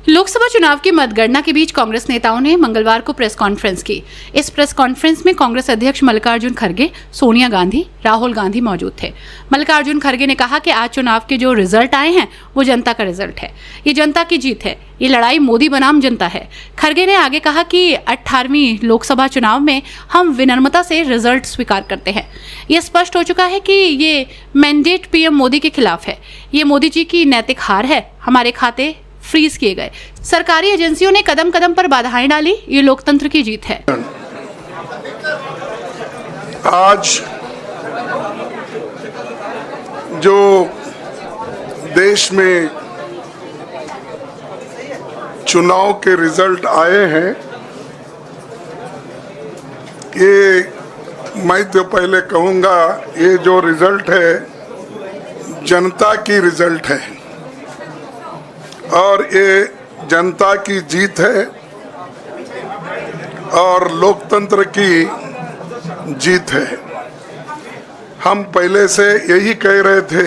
लोकसभा चुनाव की मतगणना के बीच कांग्रेस नेताओं ने मंगलवार को प्रेस कॉन्फ्रेंस की। इस प्रेस कॉन्फ्रेंस में कांग्रेस अध्यक्ष मल्लिकार्जुन खड़गे, सोनिया गांधी, राहुल गांधी मौजूद थे। मल्लिकार्जुन खड़गे ने कहा कि आज चुनाव के जो रिजल्ट आए हैं वो जनता का रिजल्ट है, ये जनता की जीत है, ये लड़ाई मोदी बनाम जनता है। खड़गे ने आगे कहा कि 18वीं लोकसभा चुनाव में हम विनम्रता से रिजल्ट स्वीकार करते हैं। ये स्पष्ट हो चुका है कि ये मैंडेट पीएम मोदी के खिलाफ है, ये मोदी जी की नैतिक हार है। हमारे खाते फ्रीज किए गए, सरकारी एजेंसियों ने कदम कदम पर बाधाएं डाली, ये लोकतंत्र की जीत है। आज जो देश में चुनाव के रिजल्ट आए हैं, ये मैं तो पहले कहूंगा, ये जो रिजल्ट है जनता की रिजल्ट है और ये जनता की जीत है और लोकतंत्र की जीत है। हम पहले से यही कह रहे थे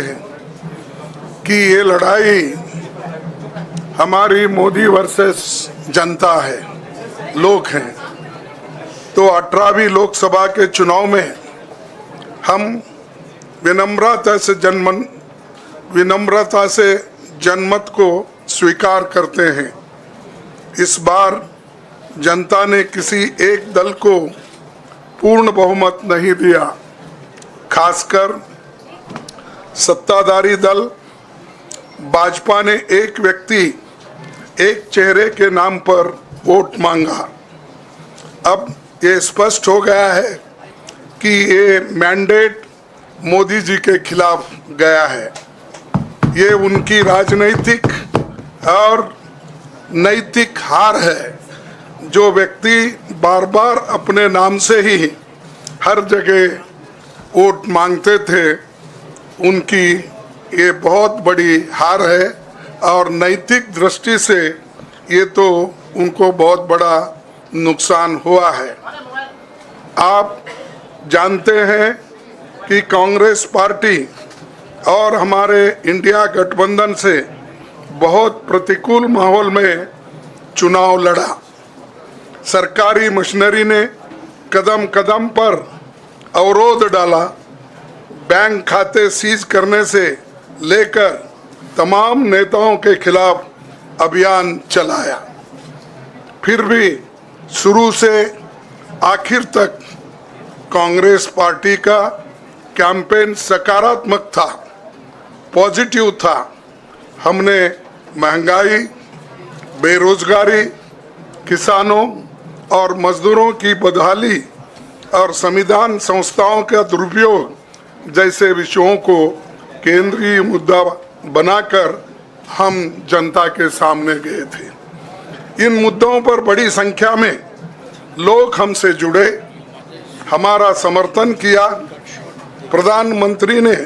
कि ये लड़ाई हमारी मोदी वर्सेस जनता है, लोग हैं। तो 18वीं लोकसभा के चुनाव में हम विनम्रता से जनमत को स्वीकार करते हैं। इस बार जनता ने किसी एक दल को पूर्ण बहुमत नहीं दिया, खासकर सत्ताधारी दल भाजपा ने एक व्यक्ति, एक चेहरे के नाम पर वोट मांगा। अब ये स्पष्ट हो गया है कि ये मैंडेट मोदी जी के खिलाफ गया है। ये उनकी राजनीतिक और नैतिक हार है। जो व्यक्ति बार बार अपने नाम से ही हर जगह वोट मांगते थे, उनकी ये बहुत बड़ी हार है और नैतिक दृष्टि से ये तो उनको बहुत बड़ा नुकसान हुआ है। आप जानते हैं कि कांग्रेस पार्टी और हमारे इंडिया गठबंधन से बहुत प्रतिकूल माहौल में चुनाव लड़ा। सरकारी मशीनरी ने कदम कदम पर अवरोध डाला, बैंक खाते सीज करने से लेकर तमाम नेताओं के खिलाफ अभियान चलाया। फिर भी शुरू से आखिर तक कांग्रेस पार्टी का कैंपेन सकारात्मक था, पॉजिटिव था। हमने महंगाई, बेरोजगारी, किसानों और मजदूरों की बदहाली और संविधान संस्थाओं का दुरुपयोग जैसे विषयों को केंद्रीय मुद्दा बनाकर हम जनता के सामने गए थे। इन मुद्दों पर बड़ी संख्या में लोग हमसे जुड़े, हमारा समर्थन किया। प्रधानमंत्री ने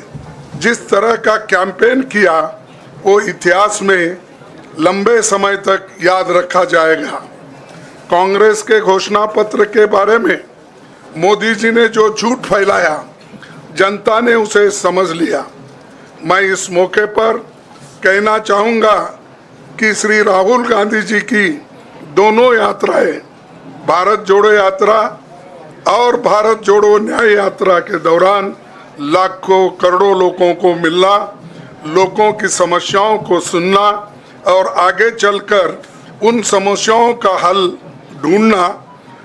जिस तरह का कैंपेन किया वो इतिहास में लंबे समय तक याद रखा जाएगा। कांग्रेस के घोषणा पत्र के बारे में मोदी जी ने जो झूठ फैलाया, जनता ने उसे समझ लिया। मैं इस मौके पर कहना चाहूँगा कि श्री राहुल गांधी जी की दोनों यात्राएं, भारत जोड़ो यात्रा और भारत जोड़ो न्याय यात्रा के दौरान लाखों करोड़ों लोगों को मिलना, लोगों की समस्याओं को सुनना और आगे चलकर उन समस्याओं का हल ढूंढना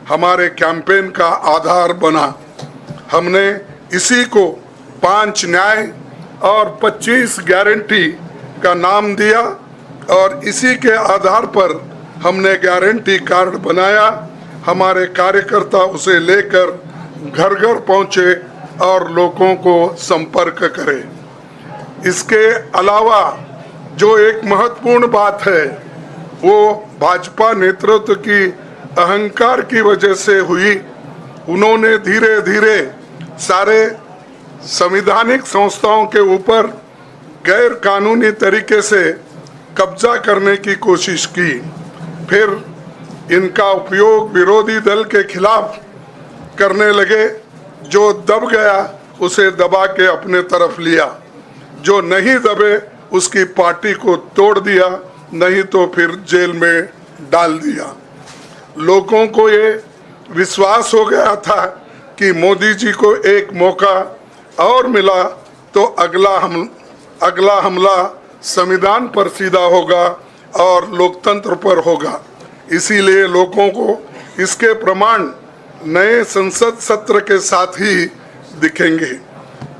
हमारे कैंपेन का आधार बना। हमने इसी को 5 न्याय और 25 गारंटी का नाम दिया और इसी के आधार पर हमने गारंटी कार्ड बनाया। हमारे कार्यकर्ता उसे लेकर घर घर पहुंचे और लोगों को संपर्क करें। इसके अलावा जो एक महत्वपूर्ण बात है वो भाजपा नेतृत्व की अहंकार की वजह से हुई। उन्होंने धीरे धीरे सारे संवैधानिक संस्थाओं के ऊपर गैर कानूनी तरीके से कब्जा करने की कोशिश की। फिर इनका उपयोग विरोधी दल के खिलाफ करने लगे। जो दब गया उसे दबा के अपने तरफ लिया, जो नहीं दबे उसकी पार्टी को तोड़ दिया नहीं तो फिर जेल में डाल दिया। लोगों को ये विश्वास हो गया था कि मोदी जी को एक मौका और मिला तो अगला हमला संविधान पर सीधा होगा और लोकतंत्र पर होगा। इसीलिए लोगों को इसके प्रमाण नए संसद सत्र के साथ ही दिखेंगे।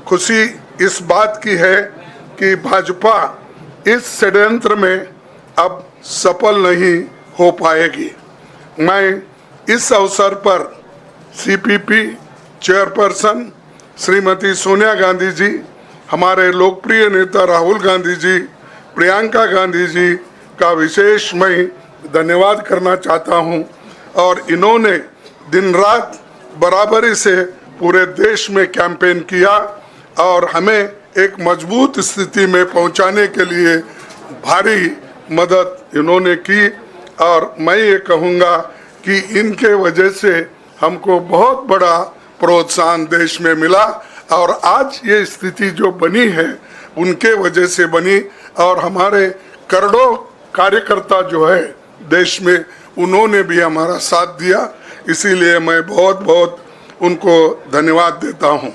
खुशी इस बात की है कि भाजपा इस षड्यंत्र में अब सफल नहीं हो पाएगी। मैं इस अवसर पर सीपीपी चेयरपर्सन श्रीमती सोनिया गांधी जी, हमारे लोकप्रिय नेता राहुल गांधी जी, प्रियंका गांधी जी का विशेष मैं धन्यवाद करना चाहता हूं। और इन्होंने दिन रात बराबरी से पूरे देश में कैंपेन किया और हमें एक मजबूत स्थिति में पहुंचाने के लिए भारी मदद इन्होंने की। और मैं ये कहूँगा कि इनके वजह से हमको बहुत बड़ा प्रोत्साहन देश में मिला और आज ये स्थिति जो बनी है उनके वजह से बनी। और हमारे करोड़ों कार्यकर्ता जो है देश में, उन्होंने भी हमारा साथ दिया। इसीलिए मैं बहुत बहुत उनको धन्यवाद देता हूं।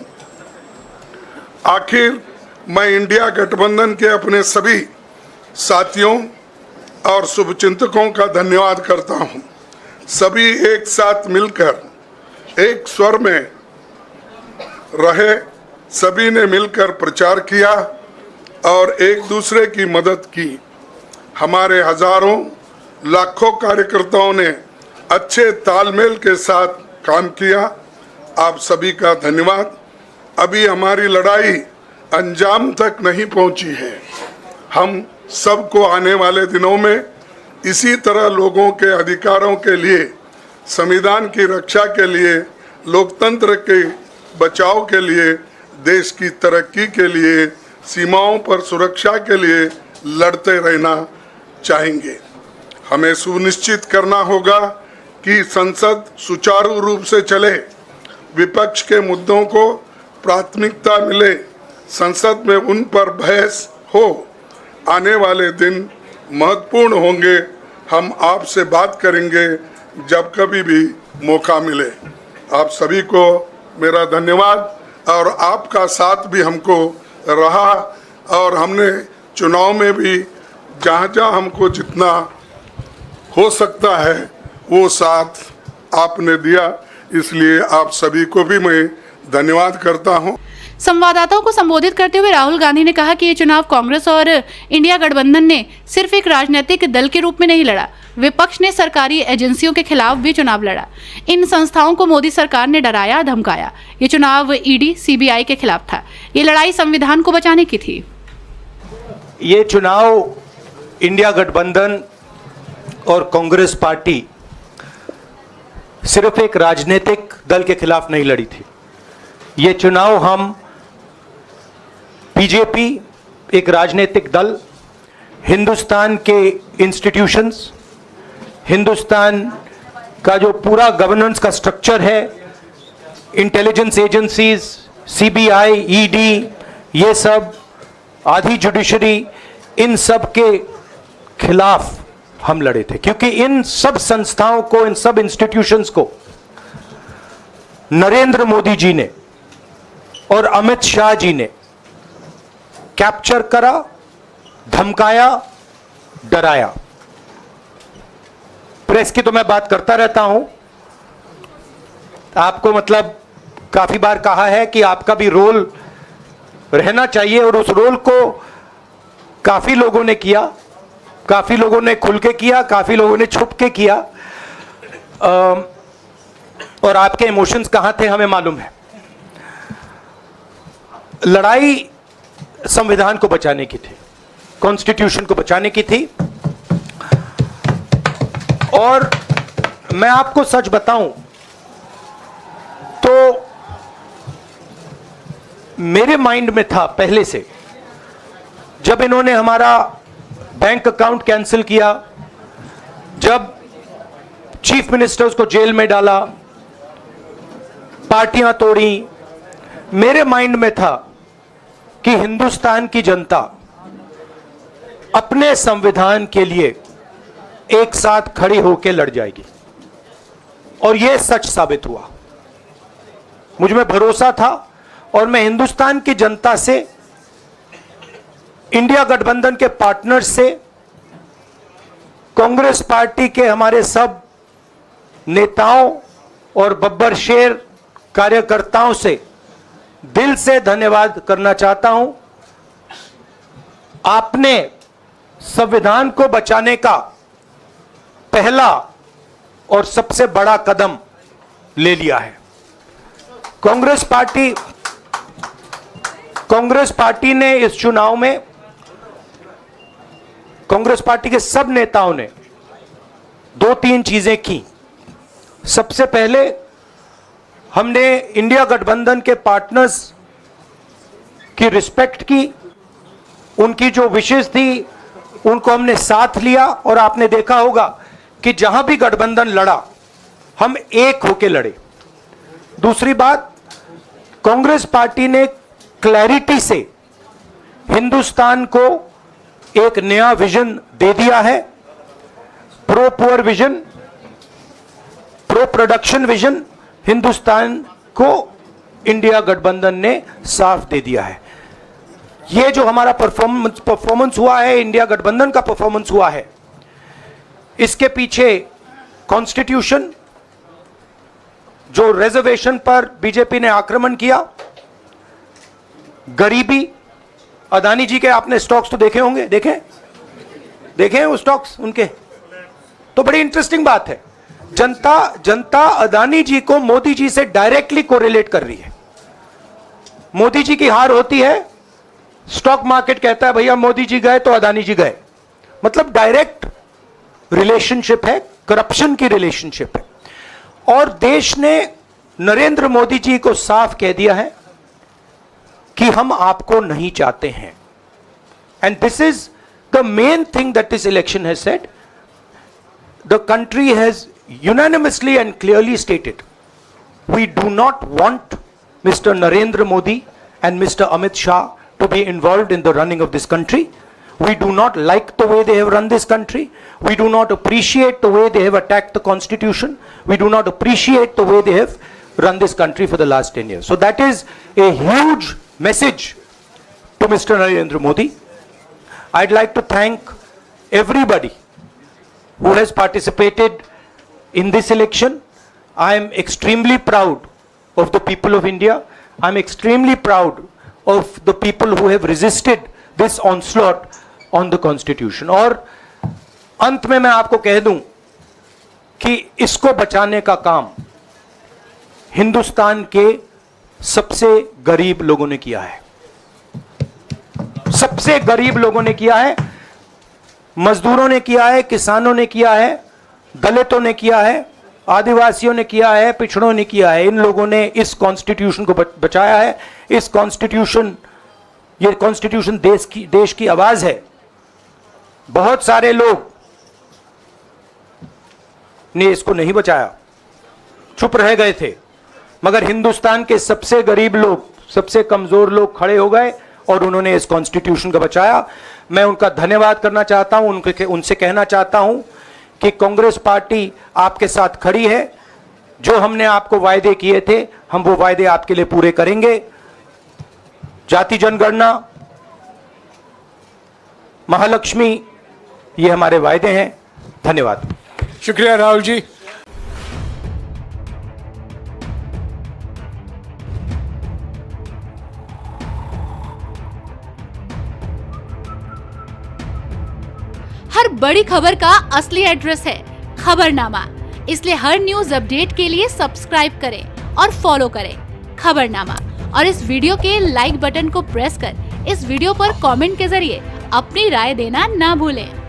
आखिर मैं इंडिया गठबंधन के अपने सभी साथियों और शुभचिंतकों का धन्यवाद करता हूं। सभी एक साथ मिलकर एक स्वर में रहे, सभी ने मिलकर प्रचार किया और एक दूसरे की मदद की। हमारे हजारों लाखों कार्यकर्ताओं ने अच्छे तालमेल के साथ काम किया। आप सभी का धन्यवाद। अभी हमारी लड़ाई अंजाम तक नहीं पहुंची है। हम सबको आने वाले दिनों में इसी तरह लोगों के अधिकारों के लिए, संविधान की रक्षा के लिए, लोकतंत्र के बचाव के लिए, देश की तरक्की के लिए, सीमाओं पर सुरक्षा के लिए लड़ते रहना चाहेंगे। हमें सुनिश्चित करना होगा कि संसद सुचारू रूप से चले, विपक्ष के मुद्दों को प्राथमिकता मिले, संसद में उन पर बहस हो। आने वाले दिन महत्वपूर्ण होंगे। हम आपसे बात करेंगे जब कभी भी मौका मिले। आप सभी को मेरा धन्यवाद। और आपका साथ भी हमको रहा और हमने चुनाव में भी जहाँ जहाँ हमको जितना हो सकता है वो साथ आपने दिया। इसलिए आप सभी को भी मैं धन्यवाद करता हूँ। संवाददाताओं को संबोधित करते हुए राहुल गांधी ने कहा कि ये चुनाव कांग्रेस और इंडिया गठबंधन ने सिर्फ एक राजनीतिक दल के रूप में नहीं लड़ा, विपक्ष ने सरकारी एजेंसियों के खिलाफ भी चुनाव लड़ा। इन संस्थाओं को मोदी सरकार ने डराया, धमकाया। ये चुनाव ईडी, सीबीआई के खिलाफ था। ये लड़ाई संविधान को बचाने की थी। ये चुनाव इंडिया गठबंधन और कांग्रेस पार्टी सिर्फ एक राजनीतिक दल के खिलाफ नहीं लड़ी थी। ये चुनाव हम बीजेपी, एक राजनीतिक दल, हिंदुस्तान के इंस्टीट्यूशंस, हिंदुस्तान का जो पूरा गवर्नेंस का स्ट्रक्चर है, इंटेलिजेंस एजेंसीज, सीबीआई, ईडी, ये सब, आधी जुडिशरी, इन सब के खिलाफ हम लड़े थे। क्योंकि इन सब संस्थाओं को, इन सब इंस्टीट्यूशंस को नरेंद्र मोदी जी ने और अमित शाह जी ने कैप्चर करा, धमकाया, डराया। प्रेस की तो मैं बात करता रहता हूं। आपको मतलब काफी बार कहा है कि आपका भी रोल रहना चाहिए, और उस रोल को काफी लोगों ने किया, काफी लोगों ने खुल के किया, काफी लोगों ने छुप के किया। और आपके इमोशंस कहां थे हमें मालूम है। लड़ाई संविधान को बचाने की थी, कॉन्स्टिट्यूशन को बचाने की थी। और मैं आपको सच बताऊं तो मेरे माइंड में था पहले से, जब इन्होंने हमारा बैंक अकाउंट कैंसिल किया, जब चीफ मिनिस्टर्स को जेल में डाला, पार्टियां तोड़ी, मेरे माइंड में था कि हिंदुस्तान की जनता अपने संविधान के लिए एक साथ खड़ी होकर लड़ जाएगी, और यह सच साबित हुआ। मुझ में भरोसा था और मैं हिंदुस्तान की जनता से, इंडिया गठबंधन के पार्टनर्स से, कांग्रेस पार्टी के हमारे सब नेताओं और बब्बर शेर कार्यकर्ताओं से दिल से धन्यवाद करना चाहता हूं। आपने संविधान को बचाने का पहला और सबसे बड़ा कदम ले लिया है। कांग्रेस पार्टी ने इस चुनाव में, कांग्रेस पार्टी के सब नेताओं ने 2-3 चीजें की। सबसे पहले हमने इंडिया गठबंधन के पार्टनर्स की रिस्पेक्ट की, उनकी जो विशेष थी उनको हमने साथ लिया, और आपने देखा होगा कि जहां भी गठबंधन लड़ा हम एक होकर लड़े। दूसरी बात, कांग्रेस पार्टी ने क्लैरिटी से हिंदुस्तान को एक नया विजन दे दिया है, pro poor vision, pro production vision Hindustan को इंडिया गठबंधन ने साफ दे दिया है। यह जो हमारा परफॉर्मेंस हुआ है, इंडिया गठबंधन का परफॉर्मेंस हुआ है, इसके पीछे कॉन्स्टिट्यूशन, जो रिजर्वेशन पर बीजेपी ने आक्रमण किया, गरीबी, अदानी जी के आपने स्टॉक्स तो देखे होंगे, देखे हैं वो स्टॉक्स उनके, तो बड़ी इंटरेस्टिंग बात है। जनता अदानी जी को मोदी जी से डायरेक्टली कोरिलेट कर रही है। मोदी जी की हार होती है, स्टॉक मार्केट कहता है भैया मोदी जी गए तो अदानी जी गए, मतलब डायरेक्ट रिलेशनशिप है, करप्शन की रिलेशनशिप है। और देश ने नरेंद्र मोदी जी को साफ कह दिया है कि हम आपको नहीं चाहते हैं। And this is the main thing that this election has said. The country has unanimously and clearly stated, we do not want Mr. Narendra Modi and Mr. Amit Shah to be involved in the running of this country. We do not like the way they have run this country. We do not appreciate the way they have attacked the constitution. We do not appreciate the way they have run this country for the last 10 years. So that is a huge message to Mr. Narendra Modi. I'd like to thank everybody who has participated in this election. I am extremely proud of the people of India. I am extremely proud of the people who have resisted this onslaught on the constitution. और अंत में मैं आपको कह दूं कि इसको बचाने का काम हिंदुस्तान के सबसे गरीब लोगों ने किया है। सबसे गरीब लोगों ने किया है, मजदूरों ने किया है, किसानों ने किया है, दलितों ने किया है, आदिवासियों ने किया है, पिछड़ों ने किया है। इन लोगों ने इस कॉन्स्टिट्यूशन को बचाया है। इस कॉन्स्टिट्यूशन, ये कॉन्स्टिट्यूशन देश की आवाज है। बहुत सारे लोग ने इसको नहीं बचाया, चुप रह गए थे, मगर हिंदुस्तान के सबसे गरीब लोग, सबसे कमजोर लोग खड़े हो गए और उन्होंने इस कॉन्स्टिट्यूशन को बचाया। मैं उनका धन्यवाद करना चाहता हूं, उनसे कहना चाहता हूं कि कांग्रेस पार्टी आपके साथ खड़ी है। जो हमने आपको वायदे किए थे, हम वो वायदे आपके लिए पूरे करेंगे। जाति जनगणना, महालक्ष्मी, ये हमारे वायदे हैं। धन्यवाद। शुक्रिया राहुल जी। हर बड़ी खबर का असली एड्रेस है खबरनामा, इसलिए हर न्यूज अपडेट के लिए सब्सक्राइब करें और फॉलो करें खबरनामा। और इस वीडियो के लाइक बटन को प्रेस कर इस वीडियो पर कमेंट के जरिए अपनी राय देना ना भूलें।